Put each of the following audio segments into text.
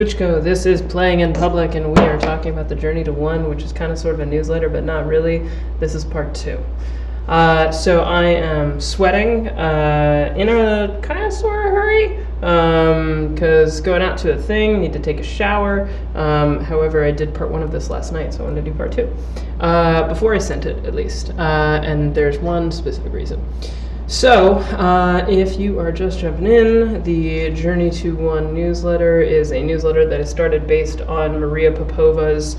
Swichkow, this is Playing in Public, and we are talking about the Journey to One, which is kind of sort of a newsletter, but not really. This is part 2. So I am sweating in a kind of sort of hurry, because going out to a thing, need to take a shower. However, I did part 1 of this last night, so I wanted to do part 2. Before I sent it, at least. And there's one specific reason. So, if you are just jumping in, the Journey to One newsletter is a newsletter that is started based on Maria Popova's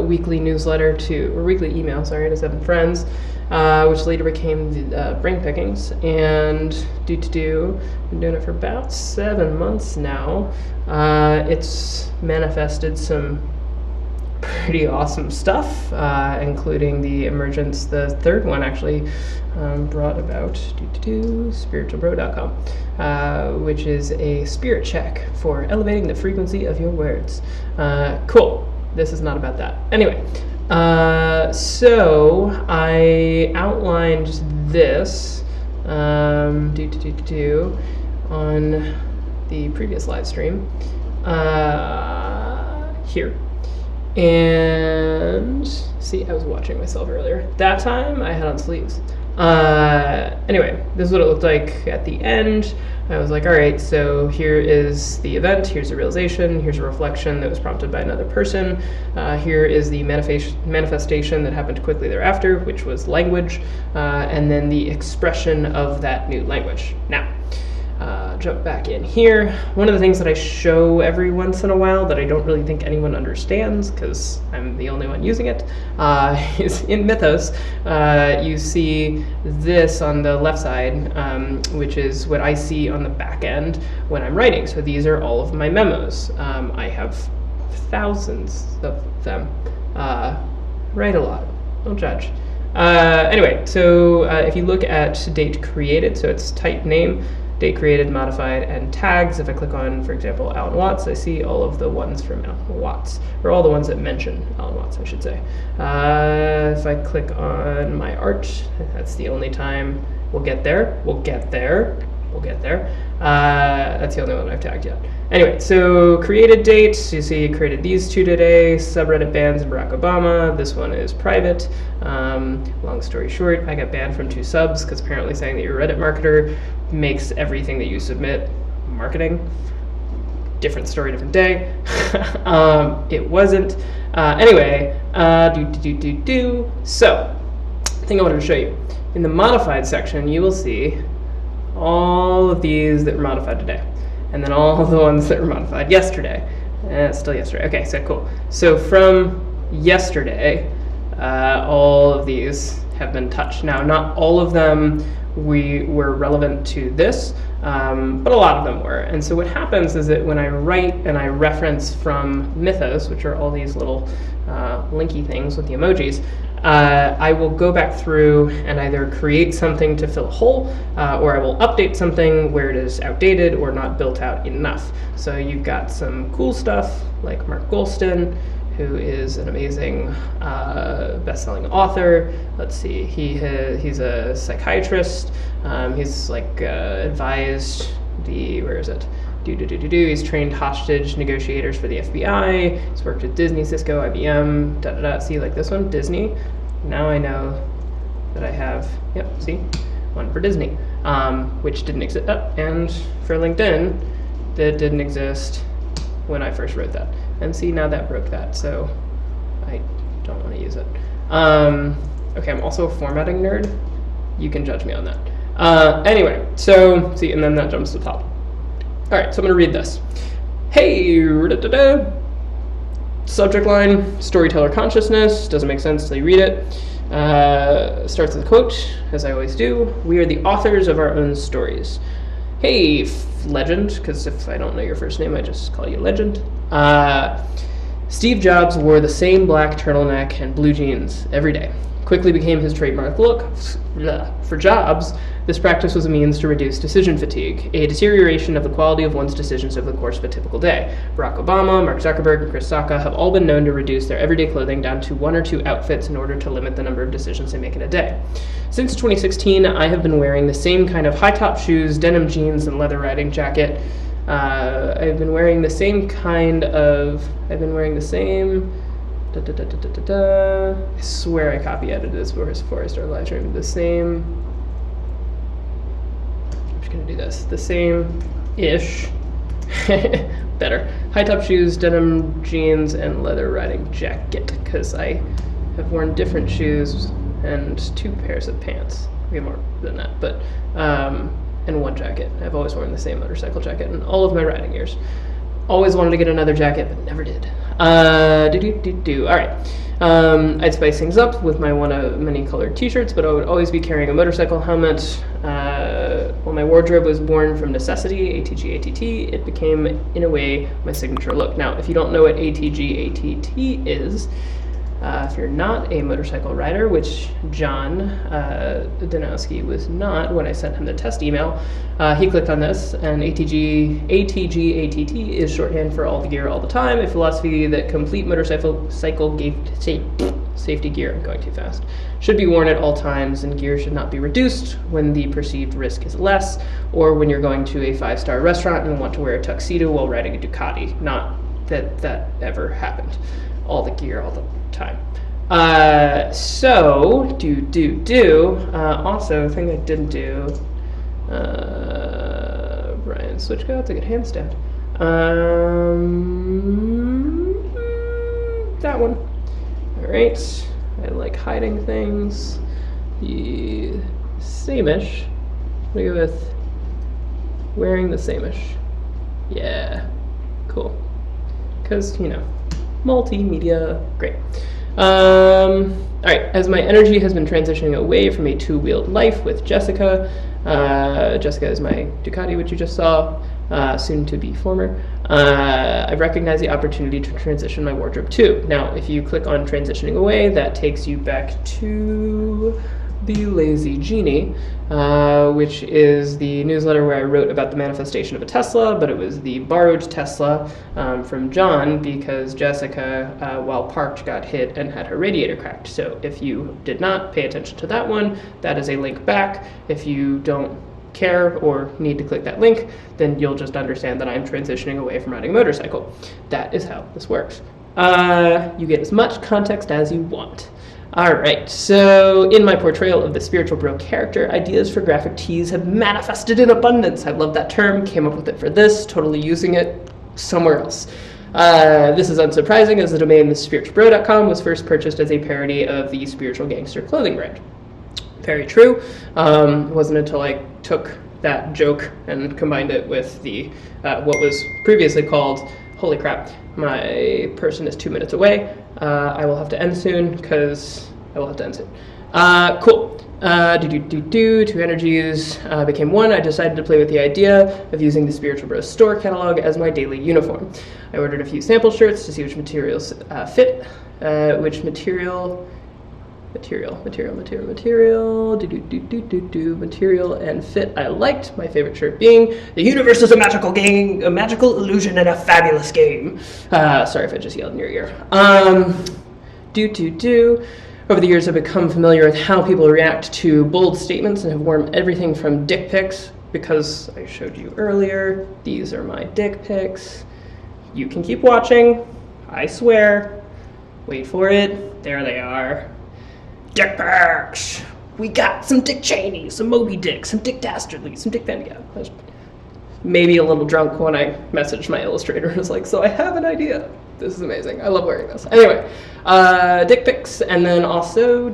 weekly newsletter or weekly email, to 7 friends, which later became the Brain Pickings. And been doing it for about 7 months now. It's manifested some pretty awesome stuff, including the emergence, the third one actually brought about spiritualbro.com, which is a spirit check for elevating the frequency of your words. Cool. This is not about that. Anyway, so I outlined this on the previous live stream here. And see, I was watching myself earlier. That time I had on sleeves. Anyway, this is what it looked like at the end. I was like, all right, so here is the event, here's a realization, here's a reflection that was prompted by another person. Here is the manifestation that happened quickly thereafter, which was language, and then the expression of that new language. Now, jump back in here. One of the things that I show every once in a while that I don't really think anyone understands, because I'm the only one using it, is in Mythos. You see this on the left side, which is what I see on the back end when I'm writing. So these are all of my memos. I have thousands of them. Write a lot. Don't judge. Anyway, so if you look at date created, so it's type name, date created, modified, and tags. If I click on, for example, Alan Watts, I see all of the ones from Alan Watts, or all the ones that mention Alan Watts, I should say. If I click on my art, that's the only time we'll get there. That's the only one I've tagged yet. Anyway, so created dates, you see created these 2 today, subreddit bans and Barack Obama. This one is private. Long story short, I got banned from 2 subs because apparently saying that you're a Reddit marketer makes everything that you submit marketing. Different story, different day. It wasn't. Anyway, So, the thing I wanted to show you. In the modified section, you will see all of these that were modified today. And then all the ones that were modified yesterday. Still yesterday. Okay, so cool. So from yesterday, all of these have been touched. Now, not all of them were relevant to this, but a lot of them were. And so what happens is that when I write and I reference from Mythos, which are all these little linky things with the emojis, I will go back through and either create something to fill a hole, or I will update something where it is outdated or not built out enough. So you've got some cool stuff like Mark Goulston, who is an amazing best-selling author. Let's see, he's a psychiatrist. He's like advised He's trained hostage negotiators for the FBI. He's worked with Disney, Cisco, IBM, See, like this one, Disney. Now I know that I have, see, one for Disney, which didn't exist. And for LinkedIn, that didn't exist when I first wrote that. And see, now that broke that, so I don't want to use it. Okay, I'm also a formatting nerd. You can judge me on that. Anyway, so, see, and then that jumps to the top. All right, so I'm going to read this. Hey, subject line, Storyteller Consciousness. Doesn't make sense until you read it. Starts with a quote, as I always do. We are the authors of our own stories. Hey, legend, because if I don't know your first name, I just call you legend. Steve Jobs wore the same black turtleneck and blue jeans every day. Quickly became his trademark look. For Jobs, this practice was a means to reduce decision fatigue, a deterioration of the quality of one's decisions over the course of a typical day. Barack Obama, Mark Zuckerberg, and Chris Sacca have all been known to reduce their everyday clothing down to 1 or 2 outfits in order to limit the number of decisions they make in a day. Since 2016, I have been wearing the same kind of high-top shoes, denim jeans, and leather riding jacket I've been wearing the same kind of, I swear I copy edited this before I start live streaming. The same, I'm just gonna do this, the same-ish, better, high top shoes, denim jeans, and leather riding jacket, because I have worn different shoes and 2 pairs of pants. We more than that, but and 1 jacket. I've always worn the same motorcycle jacket in all of my riding years. Always wanted to get another jacket, but never did. All right. I'd spice things up with my one of many colored t-shirts, but I would always be carrying a motorcycle helmet. While my wardrobe was born from necessity, ATG ATT, it became, in a way, my signature look. Now, if you don't know what ATG ATT is, if you're not a motorcycle rider, which John Danowski was not when I sent him the test email, he clicked on this, and ATG ATT is shorthand for all the gear all the time, a philosophy that complete motorcycle safety gear, I'm going too fast, should be worn at all times, and gear should not be reduced when the perceived risk is less, or when you're going to a 5-star restaurant and want to wear a tuxedo while riding a Ducati. Not that that ever happened. All the gear all the time. Also, a thing I didn't do, Brian Swichkow, it's a good handstand. That one. All right, I like hiding things. The same-ish. I'm gonna go with wearing the same-ish. Yeah, cool. Because, you know, multimedia, great. All right, as my energy has been transitioning away from a 2-wheeled life with Jessica, Jessica is my Ducati, which you just saw, soon to be former, I've recognized the opportunity to transition my wardrobe too. Now, if you click on transitioning away, that takes you back to the Lazy Genie, which is the newsletter where I wrote about the manifestation of a Tesla, but it was the borrowed Tesla from John, because Jessica, while parked, got hit and had her radiator cracked. So if you did not pay attention to that one, that is a link back. If you don't care or need to click that link, then you'll just understand that I'm transitioning away from riding a motorcycle. That is how this works. You get as much context as you want. All right, so in my portrayal of the spiritual bro character, ideas for graphic tees have manifested in abundance. I love that term, came up with it for this, totally using it somewhere else. This is unsurprising, as the domain thespiritualbro.com was first purchased as a parody of the Spiritual Gangster clothing brand. Very true. It wasn't until I took that joke and combined it with the what was previously called, holy crap, my person is 2 minutes away. I will have to end soon, because I will have to end soon. Cool. Two energies became one. I decided to play with the idea of using the Spiritual Bros store catalog as my daily uniform. I ordered a few sample shirts to see which materials fit, which material and fit I liked. My favorite shirt being, "The universe is a magical game, a magical illusion, and a fabulous game." Sorry if I just yelled in your ear. Over the years, I've become familiar with how people react to bold statements and have worn everything from dick pics, because I showed you earlier, these are my dick pics. You can keep watching, I swear. Wait for it, there they are. Dick pics! We got some Dick Cheney, some Moby Dick, some Dick Dastardly, some Dick Van Gogh. I was maybe a little drunk when I messaged my illustrator. I was like, so I have an idea. This is amazing. I love wearing this. Anyway, dick pics, and then also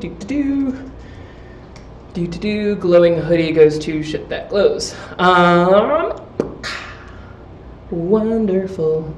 glowing hoodie goes to shit that glows. Wonderful.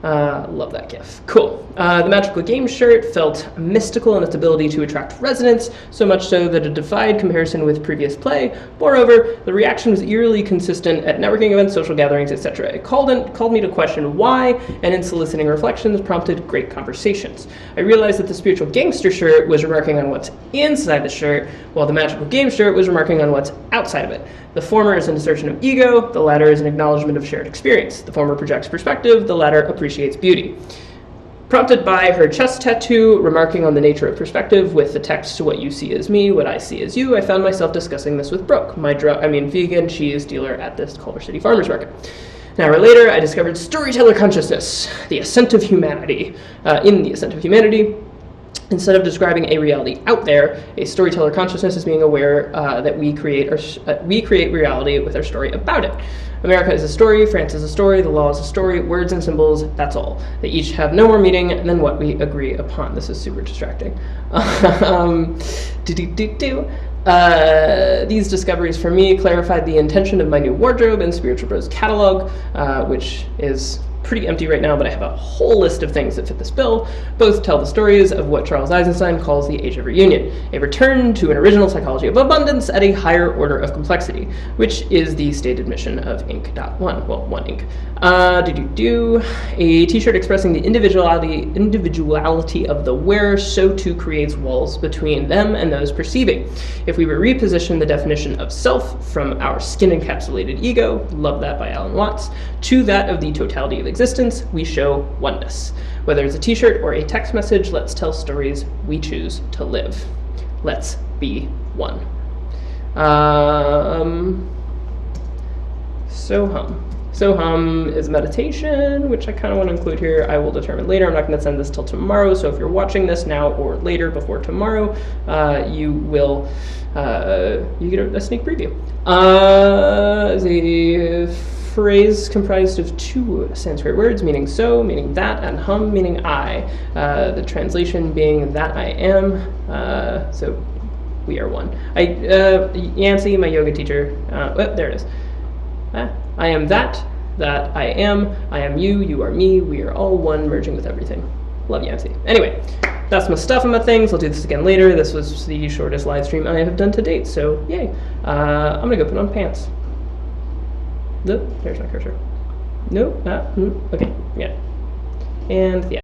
Love that gif. Cool. The magical game shirt felt mystical in its ability to attract resonance, so much so that it defied comparison with previous play. Moreover, the reaction was eerily consistent at networking events, social gatherings, etc. It called me to question why, and in soliciting reflections, prompted great conversations. I realized that the spiritual gangster shirt was remarking on what's inside the shirt, while the magical game shirt was remarking on what's outside of it. The former is an assertion of ego, the latter is an acknowledgement of shared experience. The former projects perspective, the latter appreciates beauty. Prompted by her chest tattoo remarking on the nature of perspective with the text, "What you see is me, what I see is you," I found myself discussing this with Brooke, my vegan cheese dealer at this Culver City Farmers Market. An hour later, I discovered Storyteller Consciousness, the ascent of humanity. In the ascent of humanity, instead of describing a reality out there, a storyteller consciousness is being aware that we create reality with our story about it. America is a story, France is a story, the law is a story, words and symbols, that's all. They each have no more meaning than what we agree upon. This is super distracting. These discoveries for me clarified the intention of my new wardrobe and Spiritual Bros catalog, which is pretty empty right now, but I have a whole list of things that fit this bill. Both tell the stories of what Charles Eisenstein calls the Age of Reunion, a return to an original psychology of abundance at a higher order of complexity, which is the stated mission of Inc.1, well, One Inc. A t-shirt expressing the individuality of the wearer, so too creates walls between them and those perceiving. If we reposition the definition of self from our skin-encapsulated ego, love that by Alan Watts, to that of the totality of existence, we show oneness. Whether it's a t-shirt or a text message, let's tell stories we choose to live. Let's be one. Soham is meditation, which I kind of want to include here. I will determine later. I'm not going to send this till tomorrow, so if you're watching this now or later before tomorrow, you will you get a sneak preview. The phrase comprised of two Sanskrit words, meaning so, meaning that, and hum, meaning I. The translation being that I am, so we are one. Yancy, my yoga teacher, there it is. I am that I am you, you are me, we are all one, merging with everything. Love Yancy. Anyway, that's my stuff and my things. I'll do this again later. This was the shortest live stream I have done to date, so yay. I'm gonna go put on pants. There's my cursor. Nope, okay, yeah. And yeah.